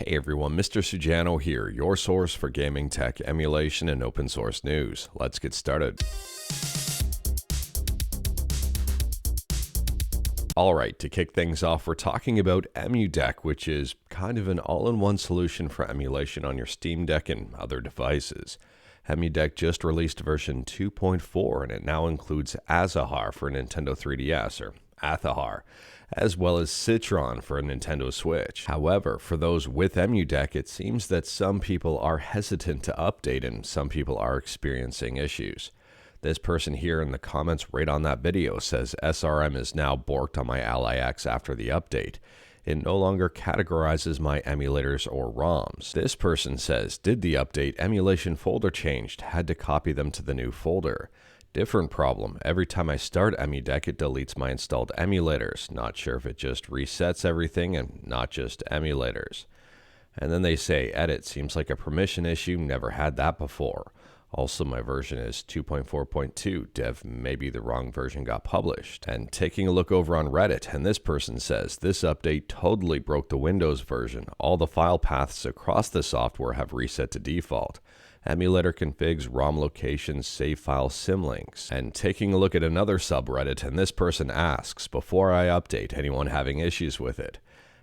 Hey everyone, Mr. Sujano here, your source for gaming tech, emulation, and open source news. Let's get started. Alright, to kick things off, we're talking about Emudeck, which is kind of an all-in-one solution for emulation on your Steam Deck and other devices. Emudeck just released version 2.4, and it now includes Azahar for Nintendo 3DS, or Athahar, as well as Citron for a Nintendo Switch. However, for those with Emudeck, it seems that some people are hesitant to update and some people are experiencing issues. This person here in the comments right on that video says SRM is now borked on my Ally X after the update. It no longer categorizes my emulators or ROMs. This person says, did the update, emulation folder changed, had to copy them to the new folder. Different problem. Every time I start Emudeck, it deletes my installed emulators. Not sure if it just resets everything and not just emulators. And then they say, edit, seems like a permission issue, never had that before. Also, my version is 2.4.2. Dev, maybe the wrong version got published. And taking a look over on Reddit, and this person says, this update totally broke the Windows version. All the file paths across the software have reset to default. Emulator configs, ROM locations, save file symlinks. And taking a look at another subreddit, and this person asks, before I update, anyone having issues with it?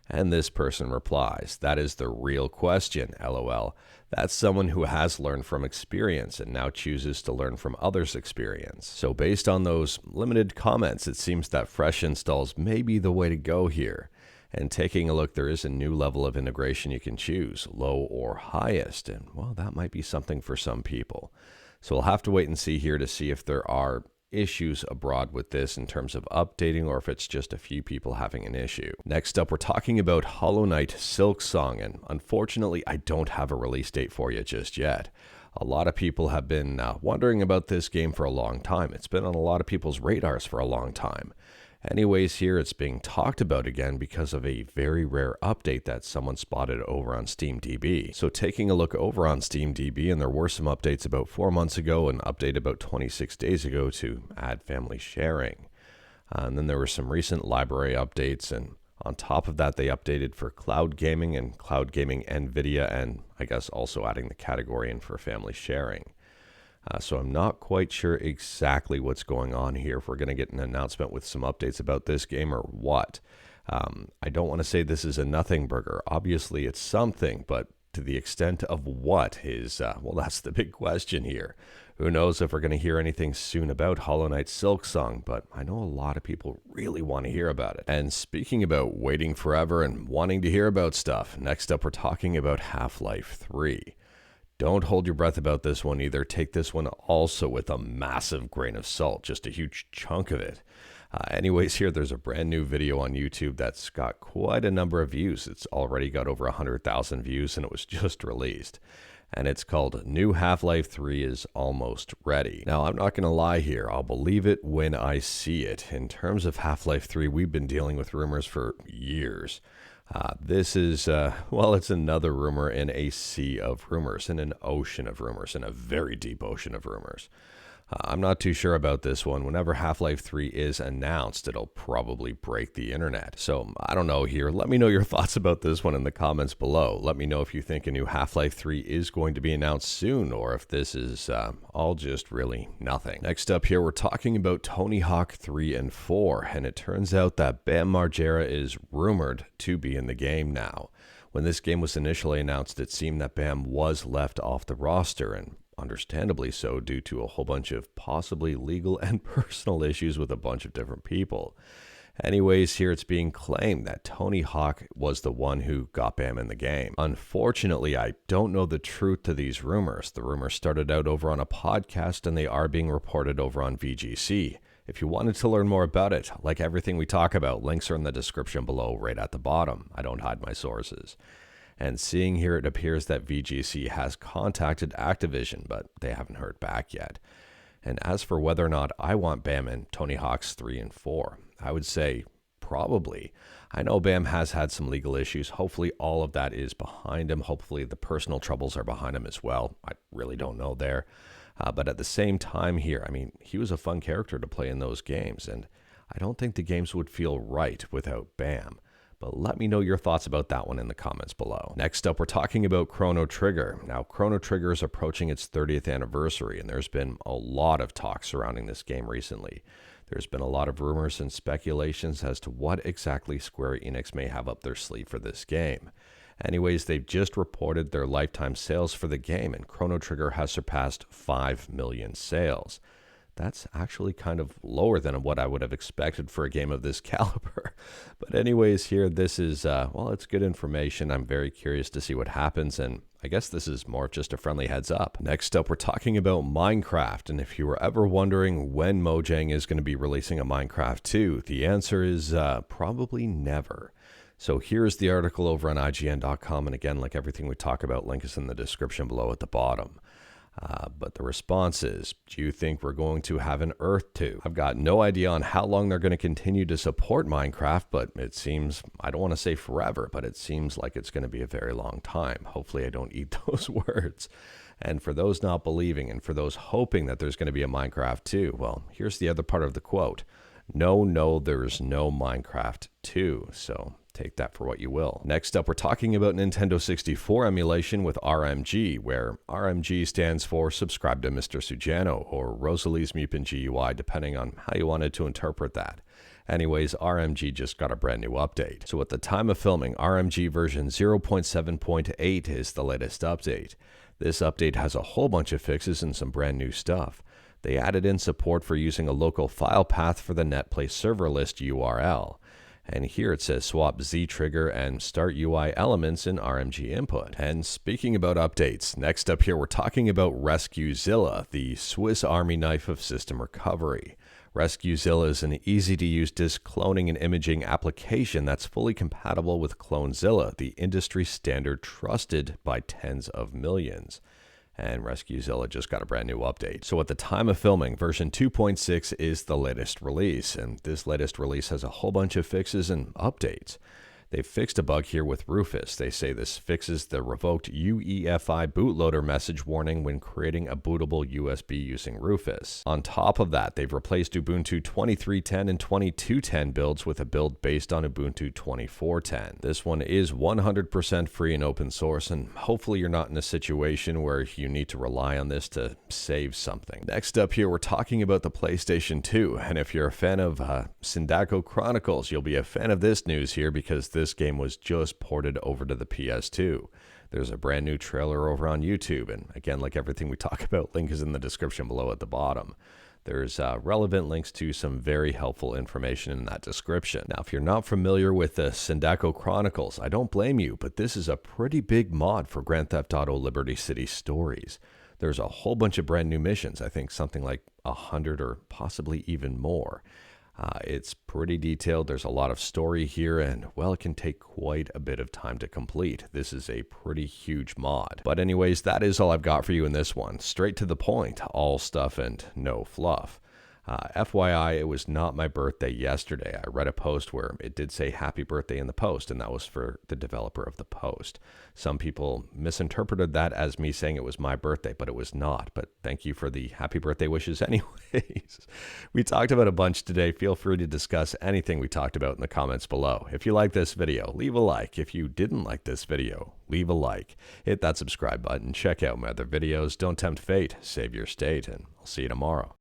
And this person replies, that is the real question, lol. That's someone who has learned from experience and now chooses to learn from others' experience. So based on those limited comments, it seems that fresh installs may be the way to go here. And taking a look, there is a new level of integration you can choose, low or highest, and well, that might be something for some people. So we'll have to wait and see here to see if there are issues abroad with this in terms of updating or if it's just a few people having an issue. Next up, we're talking about Hollow Knight Silksong, and unfortunately, I don't have a release date for you just yet. A lot of people have been wondering about this game for a long time. It's been on a lot of people's radars for a long time. Anyways, here it's being talked about again because of a very rare update that someone spotted over on SteamDB. So taking a look over on SteamDB, and there were some updates about 4 months ago, an update about 26 days ago to add family sharing. And then there were some recent library updates, and on top of that, they updated for cloud gaming and cloud gaming NVIDIA, and I guess also adding the category in for family sharing. So I'm not quite sure exactly what's going on here, if we're going to get an announcement with some updates about this game or what. I don't want to say this is a nothing burger. Obviously it's something, but to the extent of what is, well, that's the big question here. Who knows if we're going to hear anything soon about Hollow Knight Silksong, but I know a lot of people really want to hear about it. And speaking about waiting forever and wanting to hear about stuff, next up we're talking about Half-Life 3. Don't hold your breath about this one either. Take this one also with a massive grain of salt, just a huge chunk of it. Anyways, here there's a brand new video on YouTube that's got quite a number of views. It's already got over 100,000 views and it was just released. And it's called New Half-Life 3 is Almost Ready. Now, I'm not going to lie here. I'll believe it when I see it. In terms of Half-Life 3, we've been dealing with rumors for years. This is, well, it's another rumor in a sea of rumors, in an ocean of rumors, in a very deep ocean of rumors. I'm not too sure about this one. Whenever Half-Life 3 is announced, it'll probably break the internet. So I don't know here. Let me know your thoughts about this one in the comments below. Let me know if you think a new Half-Life 3 is going to be announced soon, or if this is all just really nothing. Next up here, we're talking about Tony Hawk 3 and 4, and it turns out that Bam Margera is rumored to be in the game now. When this game was initially announced, it seemed that Bam was left off the roster, and understandably so, due to a whole bunch of possibly legal and personal issues with a bunch of different people. Anyways, here it's being claimed that Tony Hawk was the one who got Bam in the game. Unfortunately, I don't know the truth to these rumors. The rumors started out over on a podcast and they are being reported over on VGC. If you wanted to learn more about it, like everything we talk about, links are in the description below right at the bottom. I don't hide my sources. And seeing here, it appears that VGC has contacted Activision, but they haven't heard back yet. And as for whether or not I want Bam in Tony Hawk's 3 and 4, I would say probably. I know Bam has had some legal issues. Hopefully all of that is behind him. Hopefully the personal troubles are behind him as well. I really don't know there. But at the same time here, I mean, he was a fun character to play in those games, and I don't think the games would feel right without Bam. But let me know your thoughts about that one in the comments below. Next up, we're talking about Chrono Trigger. Now, Chrono Trigger is approaching its 30th anniversary, and there's been a lot of talk surrounding this game recently. There's been a lot of rumors and speculations as to what exactly Square Enix may have up their sleeve for this game. Anyways, they've just reported their lifetime sales for the game, and Chrono Trigger has surpassed 5 million sales. That's actually kind of lower than what I would have expected for a game of this caliber. But anyways, here, this is, well, it's good information. I'm very curious to see what happens, and I guess this is more of just a friendly heads up. Next up, we're talking about Minecraft, and if you were ever wondering when Mojang is going to be releasing a Minecraft 2, the answer is probably never. So here's the article over on IGN.com, and again, like everything we talk about, link is in the description below at the bottom. But the response is, do you think we're going to have an Earth 2? I've got no idea on how long they're going to continue to support Minecraft, but it seems, I don't want to say forever, but it seems like it's going to be a very long time. Hopefully I don't eat those words. And for those not believing and for those hoping that there's going to be a Minecraft 2, well, here's the other part of the quote. No, there's no Minecraft 2. So take that for what you will. Next up, we're talking about Nintendo 64 emulation with RMG, where RMG stands for Subscribe to Mr. Sujano, or Rosalie's Mutant GUI, depending on how you wanted to interpret that. Anyways, RMG just got a brand new update. So at the time of filming, RMG version 0.7.8 is the latest update. This update has a whole bunch of fixes and some brand new stuff. They added in support for using a local file path for the NetPlay server list URL. And here it says swap Z trigger and start UI elements in RMG input. And speaking about updates, next up here we're talking about Rescuezilla, the Swiss Army knife of system recovery. Rescuezilla is an easy-to-use disk cloning and imaging application that's fully compatible with CloneZilla, the industry standard trusted by tens of millions. And Rescuezilla just got a brand new update. So at the time of filming, version 2.6 is the latest release, and this latest release has a whole bunch of fixes and updates. They've fixed a bug here with Rufus. They say this fixes the revoked UEFI bootloader message warning when creating a bootable USB using Rufus. On top of that, they've replaced Ubuntu 23.10 and 22.10 builds with a build based on Ubuntu 24.10. This one is 100% free and open source, and hopefully you're not in a situation where you need to rely on this to save something. Next up here, we're talking about the PlayStation 2, and if you're a fan of Sindacco Chronicles, you'll be a fan of this news here because this game was just ported over to the PS2. There's a brand new trailer over on YouTube, and again, like everything we talk about, link is in the description below at the bottom. There's relevant links to some very helpful information in that description. Now, if you're not familiar with the Sindacco Chronicles, I don't blame you, but this is a pretty big mod for Grand Theft Auto Liberty City Stories. There's a whole bunch of brand new missions, I think something like 100 or possibly even more. It's pretty detailed. There's a lot of story here, and well, it can take quite a bit of time to complete. This is a pretty huge mod. But anyways, that is all I've got for you in this one. Straight to the point, all stuff and no fluff. FYI, it was not my birthday yesterday. I read a post where it did say happy birthday in the post, and that was for the developer of the post. Some people misinterpreted that as me saying it was my birthday, but it was not. But thank you for the happy birthday wishes anyways. We talked about a bunch today. Feel free to discuss anything we talked about in the comments below. If you like this video, leave a like. If you didn't like this video, leave a like. Hit that subscribe button. Check out my other videos. Don't tempt fate. Save your state, and I'll see you tomorrow.